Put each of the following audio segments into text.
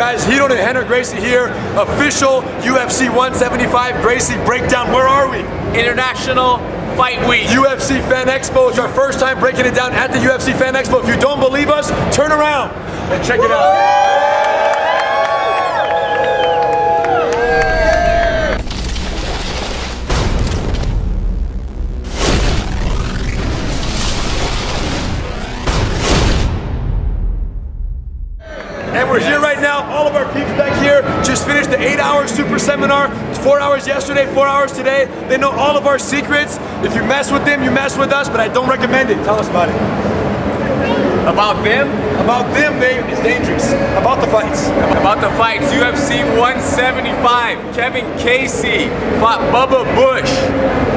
Guys, Ryron and Rener Gracie here, official UFC 175 Gracie breakdown. Where are we? International Fight Week. UFC Fan Expo. It's our first time breaking it down at the UFC Fan Expo. If you don't believe us, turn around and check it out. And we're here right now, all of our peeps back here just finished the 8-hour super seminar. 4 hours yesterday, 4 hours today. They know all of our secrets. If you mess with them, you mess with us, but I don't recommend it. Tell us about it. About them? About them, babe, it's dangerous. About the fights. About the fights. UFC 175. Kevin Casey fought Bubba Bush.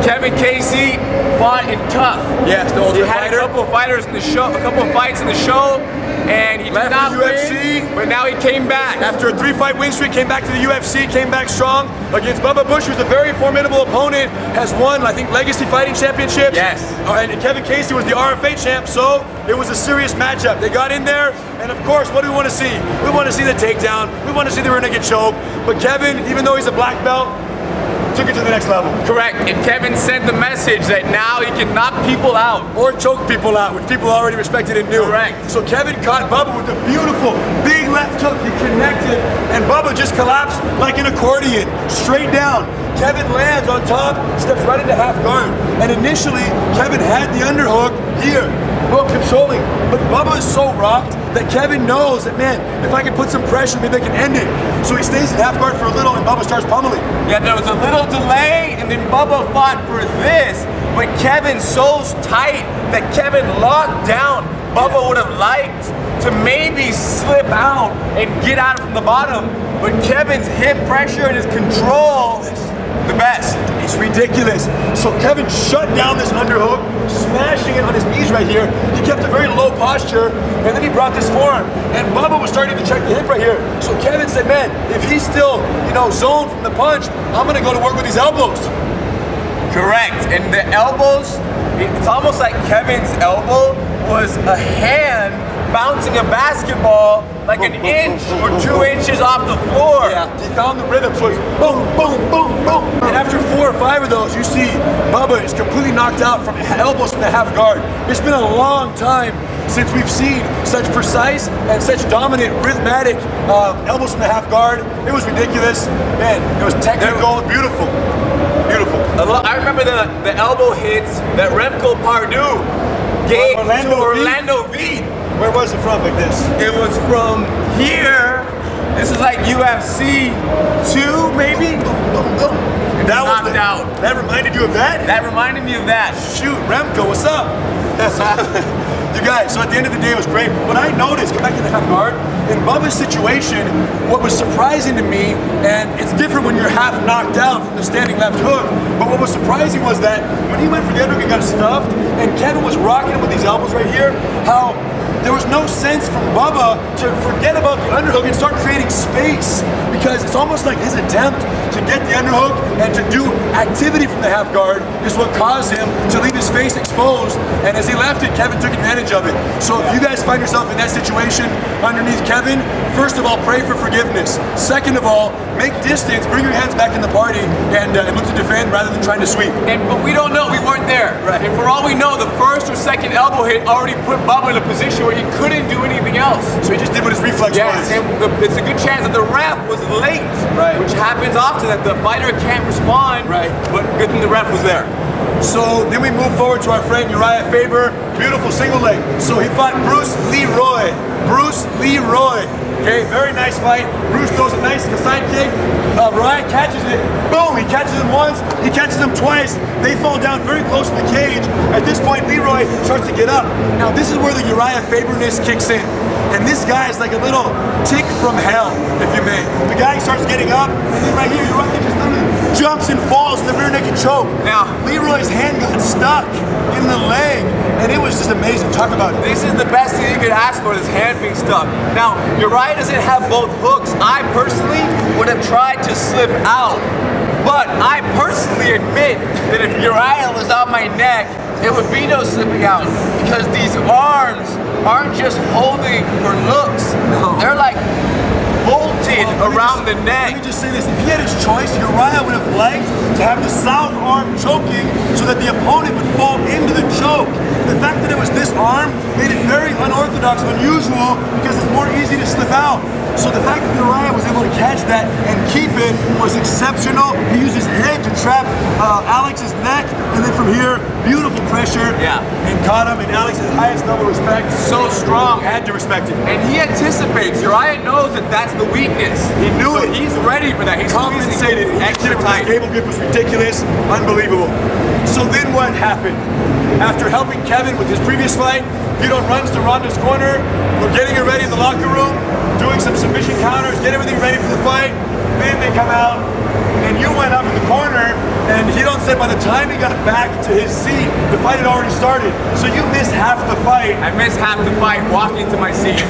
Kevin Casey fought in Tough. Yes, the older fighter. He had a couple of fighters in the show, a couple of fights in the show, and he did not UFC, win, but now he came back. After a 3-fight win streak, came back to the UFC, came back strong against Bubba Bush, who's a very formidable opponent, has won, I think, Legacy Fighting Championships. Yes. And Kevin Casey was the RFA champ, so it was a serious matchup. They got in there, and of course, what do we want to see? We want to see the takedown. We want to see the rear naked choke. But Kevin, even though he's a black belt, took it to the next level. Correct, and Kevin sent the message that now he can knock people out. Or choke people out, which people already respected and knew. Correct. So Kevin caught Bubba with a beautiful big left hook. He connected, and Bubba just collapsed like an accordion, straight down. Kevin lands on top, steps right into half guard. And initially, Kevin had the underhook here, well, controlling. But Bubba is so rocked that Kevin knows that, man, if I can put some pressure, maybe I can end it. So he stays in half guard for a little, and Bubba starts pummeling. Yeah, there was a little delay, and then Bubba fought for this, but Kevin's so tight that Kevin locked down. Bubba would have liked to maybe slip out and get out from the bottom, but Kevin's hip pressure and his control is the best. It's ridiculous. So Kevin shut down this underhook, smashing it on his knees right here. He kept a very low posture, and then he brought this forearm. And Bubba was starting to check the hip right here. So Kevin said, man, if he's still, zoned from the punch, I'm gonna go to work with these elbows. Correct, and the elbows, it's almost like Kevin's elbow was a hand bouncing a basketball like an inch or 2 inches off the floor. Yeah, he found the rhythm, so it's boom, boom, boom, boom. And after 4 or 5 of those, you see Bubba is completely knocked out from elbows from the half guard. It's been a long time since we've seen such precise and such dominant, rhythmic elbows from the half guard. It was ridiculous. Man, it was technical, beautiful. Beautiful. I remember the elbow hits that Remco Pardue gave to Orlando V. Where was it from like this? It was from here. This is like UFC 2, maybe? That was knocked out. That reminded you of that? That reminded me of that. Shoot, Remco, what's up? You guys, so at the end of the day, it was great. What I noticed, go back to the half guard, in Bubba's situation, what was surprising to me, and it's different when you're half knocked out from the standing left hook, but what was surprising was that when he went for the underhook, he got stuffed, and Kevin was rocking him with these elbows right here, how there was no sense from Bubba to forget about the underhook and start creating space, because it's almost like his attempt to get the underhook and to do activity from the half guard is what caused him to leave his face exposed, and as he left it, Kevin took advantage of it. So if you guys find yourself in that situation underneath Kevin, first of all, pray for forgiveness. Second of all, make distance, bring your hands back in the party, and look to defend rather than trying to sweep. But we don't know, we weren't there. Right. And for all we know, the first or second elbow hit already put Bubba in a position where he couldn't do anything else. So he just did what his reflex was. And it's a good chance that the ref was late, right, which happens often, that the fighter can't respond, right, but good thing the ref was there. So then we move forward to our friend Urijah Faber, beautiful single leg. So he fought Leeroy. Okay, very nice fight. Bruce throws a nice side kick. Urijah catches it. Boom, he catches him once, he catches him twice. They fall down very close to the cage. At this point, Leeroy starts to get up. Now this is where the Urijah Faberness kicks in. And this guy is like a little tick from hell, if you may. The guy starts getting up, and then right here, Urijah just literally jumps and falls in the rear naked choke. Now, Leeroy's hand got stuck in the leg, and it was just amazing. Talk about it. This is the best thing you could ask for, his hand being stuck. Now, Urijah doesn't have both hooks. I personally would have tried to slip out, but I personally admit that if Urijah was on my neck, it would be no slipping out, because these arms aren't just holding for looks. No. They're like bolting around the neck. Let me just say this, if he had his choice, Urijah would have liked to have the south arm choking so that the opponent would fall into the choke. The fact that it was this arm made it very unorthodox, unusual, because it's more easy to slip out. So the fact that Urijah was able to catch that and keep it was exceptional. He used his head to trap Alex's neck, and then from here, beautiful pressure. Yeah. And caught him, and Alex's highest level of respect. So strong. Had to respect it. And he anticipates. Urijah knows that that's the weakness. He knew it. He's ready for that. He's compensated. Extra tight. His cable grip was ridiculous, unbelievable. So then what happened? After helping Kevin with his previous fight, Lyoto runs to Ronda's corner. We're getting her ready in the locker room, doing some submission counters, get everything ready for the fight. Then they come out, and you went up in the corner, and Lyoto said by the time he got back to his seat, the fight had already started. So you missed half the fight. I missed half the fight walking to my seat.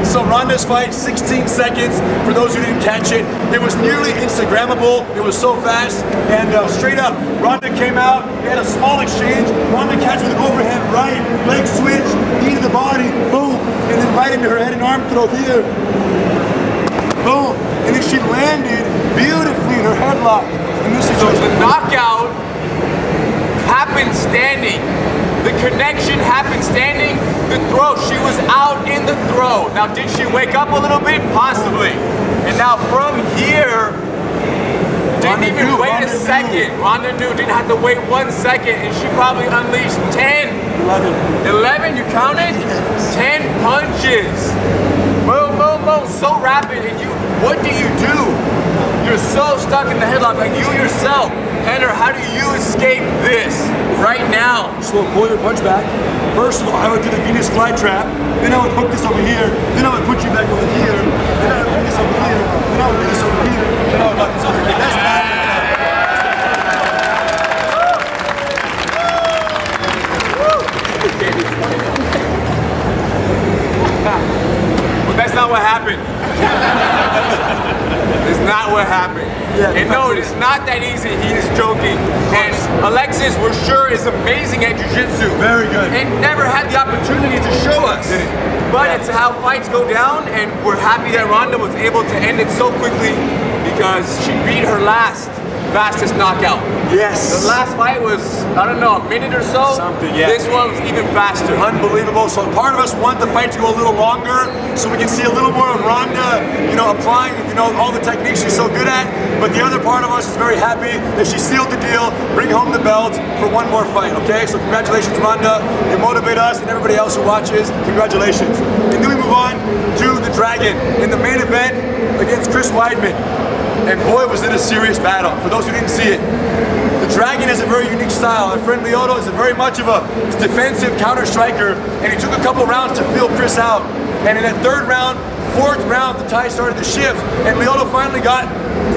So Ronda's fight, 16 seconds. For those who didn't catch it, it was nearly Instagrammable. It was so fast. And straight up, Ronda came out. They had a small exchange. Ronda catch with an overhand right, leg switch, knee to the body, boom. And then right into her head and arm throw here. Boom. And then she landed beautifully in her headlock. And this is So the knockout happened standing. The connection happened standing. The throw, she was out in the throw. Now, did she wake up a little bit? Possibly. And now from here, didn't even wait a second. Ronda knew, didn't have to wait 1 second, and she probably unleashed 10. 11, you counted? 10 punches. Boom, boom, boom, so rapid, and what do? You're so stuck in the headlock, like you yourself. Henner, how do you escape this right now? So pull your punch back. First of all, I would do the Venus flytrap, then I would hook this over here, then I would put you back over here, then I would do this over here, then I would do this over here, then I would knock this over here. That's not Well, that's not what happened. It's not what happened. Yeah, and no, it is not that easy. He is joking. And Alexis, we're sure, is amazing at jiu-jitsu. Very good. And never had the opportunity to show us. But it's how fights go down, and we're happy that Ronda was able to end it so quickly because she beat her last fastest knockout. Yes. The last fight was, I don't know, a minute or so. Something, yeah. This one was even faster. Unbelievable. So part of us want the fight to go a little longer so we can see a little more of Ronda, applying, all the techniques she's so good at. But the other part of us is very happy that she sealed the deal, bring home the belt for one more fight, okay? So congratulations, Ronda. You motivate us and everybody else who watches. Congratulations. And then we move on to the Dragon in the main event against Chris Weidman. And boy, was it a serious battle. For those who didn't see it, the Dragon has a very unique style. Our friend Lyoto is very much of a defensive counter striker, and he took a couple rounds to feel Chris out. And in that third round, fourth round, the tide started to shift, and Lyoto finally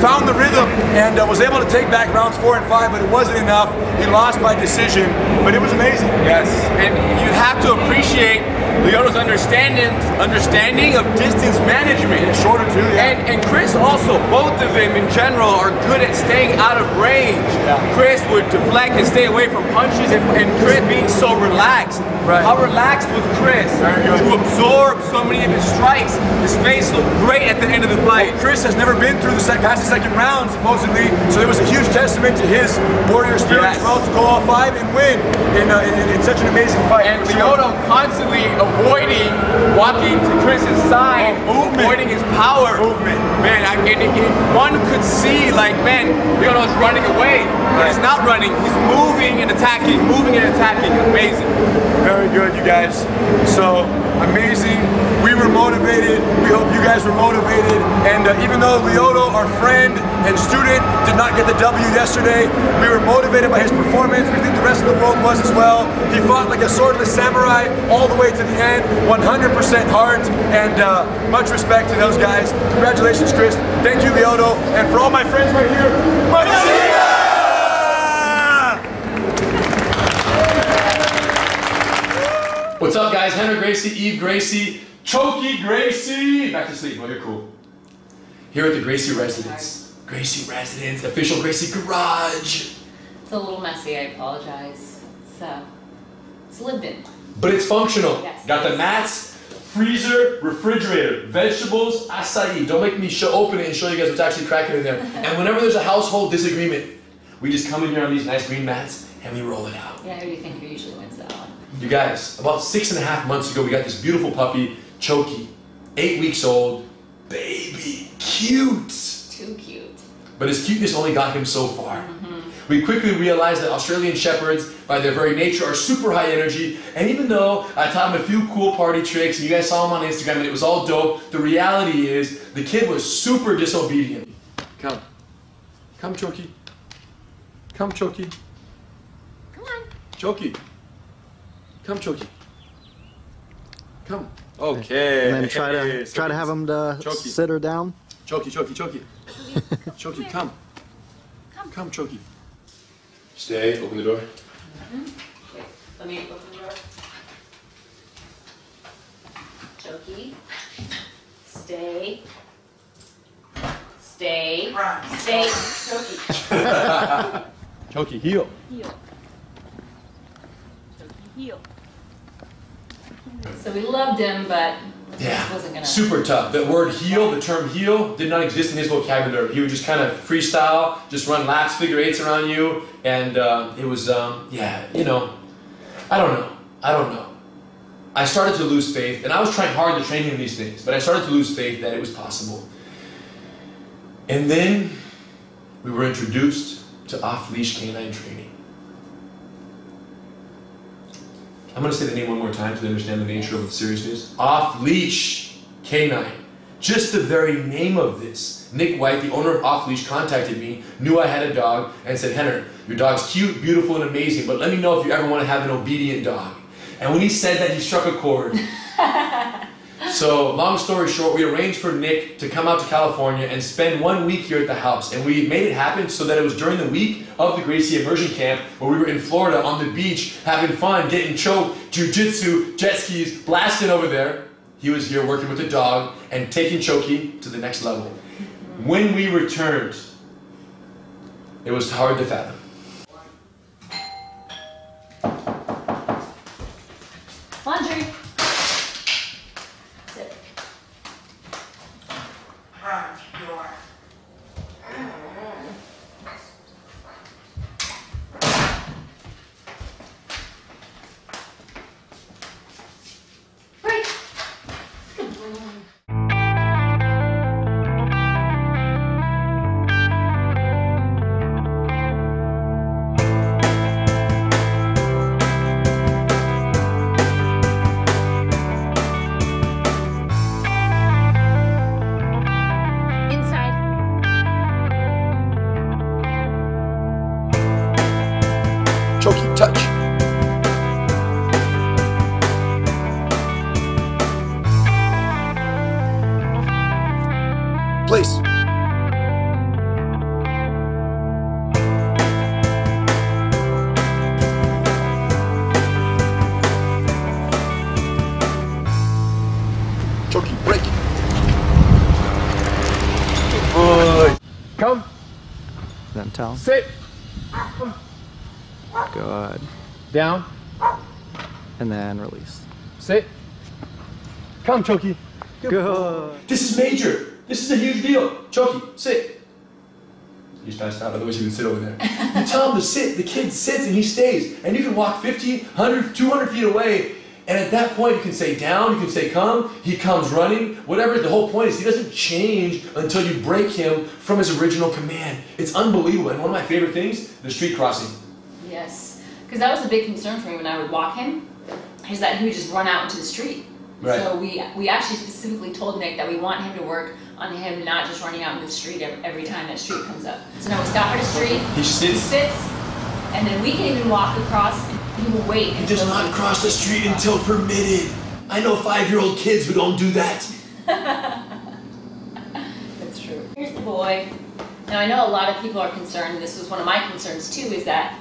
found the rhythm and was able to take back rounds 4 and 5, but it wasn't enough. He lost by decision, but it was amazing. Yes, and you have to appreciate Lyoto's understanding of distance management. And shorter too, yeah. And Chris also, both of them in general are good at staying out of range. Yeah. Chris would deflect and stay away from punches, and Chris being so relaxed. Right. How relaxed was Chris to absorb so many of his strikes. His face looked great at the end of the fight. Well, Chris has never been through past the second round, supposedly, so it was a huge testament to his warrior spirit as well to go all 5 and win in such an amazing fight. And Lyoto constantly avoiding walking to Chris's side, avoiding his power. Man, one could see, like, man, Lyoto's running away, but he's not running. He's moving and attacking, Amazing. Very good, you guys. So, amazing. We were motivated. We hope you guys were motivated. And even though Lyoto, our friend and student, did not get the W yesterday, we were motivated by his performance. We think the rest of the world was as well. He fought like a swordless samurai all the way to the end, 100% heart, and much respect to those guys. Congratulations, Chris. Thank you, Lyoto. And for all my friends right here, Machida! What's up, guys? Henry Gracie, Eve Gracie, Tioki Gracie. Back to sleep. Oh, you're cool. Here at the Gracie residence. Gracie residence, official Gracie garage. It's a little messy, I apologize. It's lived in. But it's functional. Yes. Got the mats, freezer, refrigerator, vegetables, acai. Don't make me open it and show you guys what's actually cracking in there. And whenever there's a household disagreement, we just come in here on these nice green mats and we roll it out. Yeah, who do you think usually wins that one? You guys, about 6.5 months ago, we got this beautiful puppy, Tioki, 8 weeks old, baby, cute. Too cute. But his cuteness only got him so far. We quickly realized that Australian Shepherds, by their very nature, are super high energy. And even though I taught him a few cool party tricks, and you guys saw him on Instagram, and it was all dope, the reality is the kid was super disobedient. Come. Come, Tioki. Come, Tioki. Come on. Tioki. Come, Tioki. Come. Okay. And then try to have him to sit her down. Tioki, Tioki, Tioki. Tioki, come. Come, Tioki. Stay, open the door. Wait, let me open the door. Tioki. Stay. Stay. Stay. Tioki. Tioki, heel. Heel. Tioki, heel. So we loved him, but Yeah, wasn't gonna... super tough. The word heel, the term heel, did not exist in his vocabulary. He would just kind of freestyle, just run laps, figure eights around you, and it was, yeah, you know, I don't know. I started to lose faith, and I was trying hard to train him these things, but I started to lose faith that it was possible. And then we were introduced to Off-Leash K9 Training. I'm going to say the name one more time so they understand the nature of the seriousness. Off-Leash K9. Just the very name of this. Nick White, the owner of Off-Leash, contacted me, knew I had a dog, and said, Henner, your dog's cute, beautiful, and amazing, but let me know if you ever want to have an obedient dog. And when he said that, he struck a chord. So, long story short, we arranged for Nick to come out to California and spend 1 week here at the house. And we made it happen so that it was during the week of the Gracie immersion camp where we were in Florida on the beach, having fun, getting choked, jiu-jitsu, jet skis, blasting over there. He was here working with the dog and taking Tioki to the next level. When we returned, it was hard to fathom. Laundry. Sit. Break. Good boy. Tioki, touch. Place. Tioki, break. Good boy. Come, Then tell. sit, Good. down, And then release. sit. Come, Tioki. Good. This is major. This is a huge deal. Tioki, sit. He's passed out, otherwise he would sit over there. You tell him to sit, the kid sits and he stays. And you can walk 50, 100, 200 feet away, and at that point you can say down, you can say come, he comes running, whatever. The whole point is he doesn't change until you break him from his original command. It's unbelievable. And one of my favorite things, the street crossing. Yes, because that was a big concern for me when I would walk him, is that he would just run out into the street. Right. So we actually specifically told Nick that we want him to work on him not just running out into the street every time that street comes up. So now we stop at a street, He sits. and then we can even walk across and he will wait. He does not cross the street until permitted. I know 5-year-old kids who don't do that. That's true. Here's the boy. Now I know a lot of people are concerned, and this was one of my concerns too, is that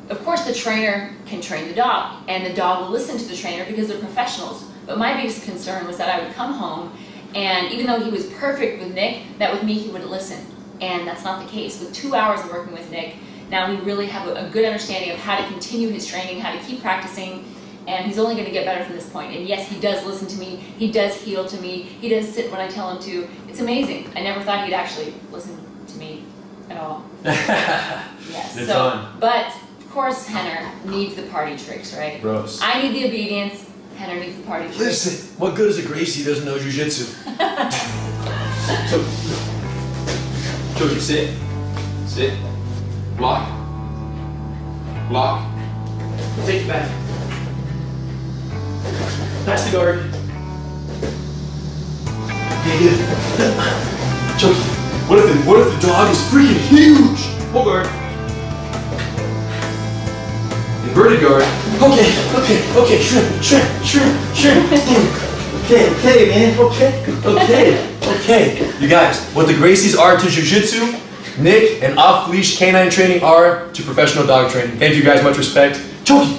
of course the trainer can train the dog, and the dog will listen to the trainer because they're professionals. But my biggest concern was that I would come home, and even though he was perfect with Nick, that with me he wouldn't listen. And that's not the case. With 2 hours of working with Nick, now we really have a good understanding of how to continue his training, how to keep practicing, and he's only going to get better from this point. And yes, he does listen to me, he does heel to me, he does sit when I tell him to. It's amazing. I never thought he'd actually listen to me at all. Yes. It's so, on. but of course Henner needs the party tricks, right? Gross. I need the obedience, Henner needs the party tricks. Listen, what good is a Gracie who doesn't know jiu-jitsu? So, Tioki, sit. Sit. Block. Block. Take it back. Pass the guard. Yeah, yeah. Tioki, what if the dog is freaking huge? Hold guard. Inverted guard. Okay, shrimp. Okay, man, okay. You guys, what the Gracies are to jiu-jitsu, Nick and Off-Leash K9 Training are to professional dog training. Thank you guys, much respect. Tioki.